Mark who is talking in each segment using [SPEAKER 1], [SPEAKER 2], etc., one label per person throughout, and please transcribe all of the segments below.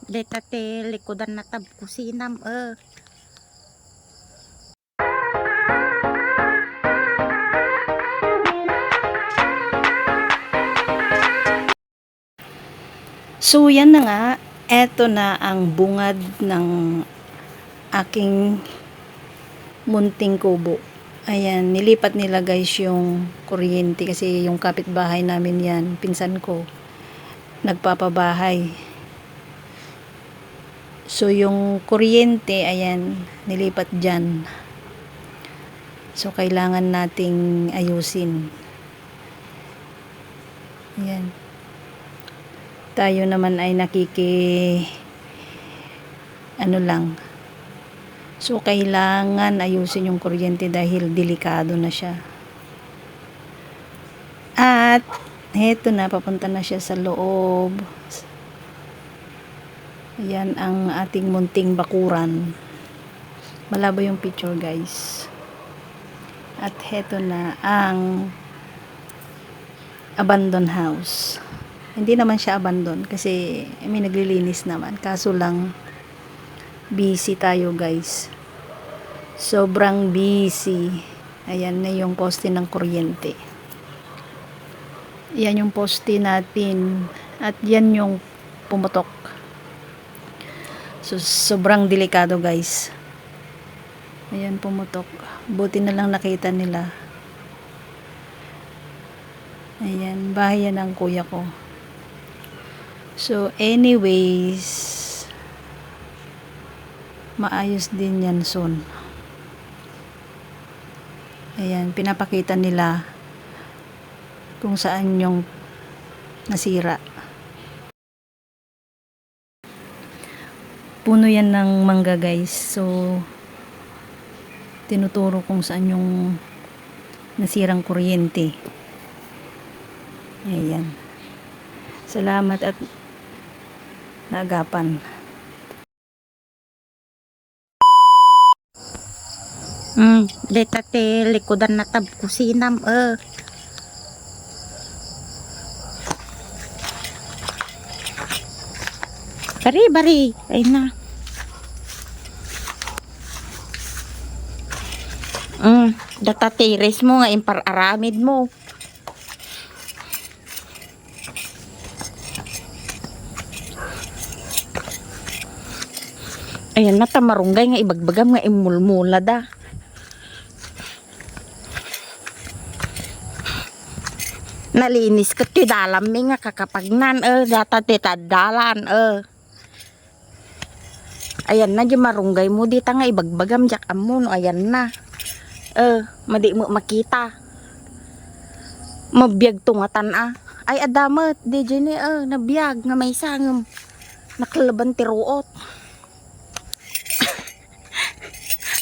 [SPEAKER 1] Deta te likodan na tab kusinam
[SPEAKER 2] So yan na nga, eto na ang bungad ng aking munting kubo. Ayan, nilipat nila guys yung kuryente kasi yung kapitbahay namin yan, pinsan ko, nagpapabahay. So yung kuryente, ayan, nilipat dyan. So kailangan nating ayusin. Ayan. Tayo naman ay ano lang. So kailangan ayusin yung kuryente dahil delikado na siya. At heto na, papunta na siya sa loob. Ayan ang ating munting bakuran. Malabo yung picture guys. At heto na ang abandoned house. Hindi naman siya abandon kasi may naglilinis naman. Kaso lang busy tayo guys. Sobrang busy. Ayan na yung poste ng kuryente. Yan yung poste natin. At yan yung pumutok. So sobrang delikado guys. Ayan pumutok. Buti na lang nakita nila. Ayan, bahay yan ng kuya ko. So anyways, maayos din yan soon. Ayan, pinapakita nila kung saan yung nasira. Puno yan ng mangga guys. So tinuturo kung saan yung nasirang kuryente. Ayan. Salamat at naagapan.
[SPEAKER 1] Deta te likodan na tab kusinam bari ay na. Data teres mo nga impar aramid mo. Ayan na tamarunggay nga ibagbagam nga imulmula da. Nalinis ka ti dalam mi nga kakapagnan data ti tadalan Ayan na di marunggay mo dita nga ibagbagam jak amo no ayan na. Madi mo makita. Mabiyag tungatan Ay adamat di jeni nabiyag nga may sangam. Nakalaban ti ruot.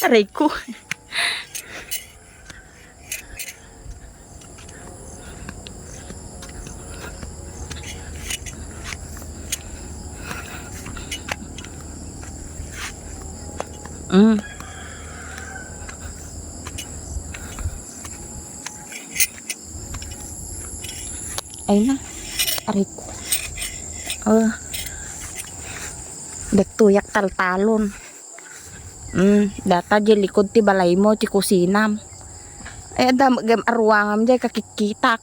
[SPEAKER 1] Aray ko. Ay na. Aray ko. Dagtuyak taltalon. Data di likod ti balay mo ti kusinam. Ay adam agam arwangam di kakikitak.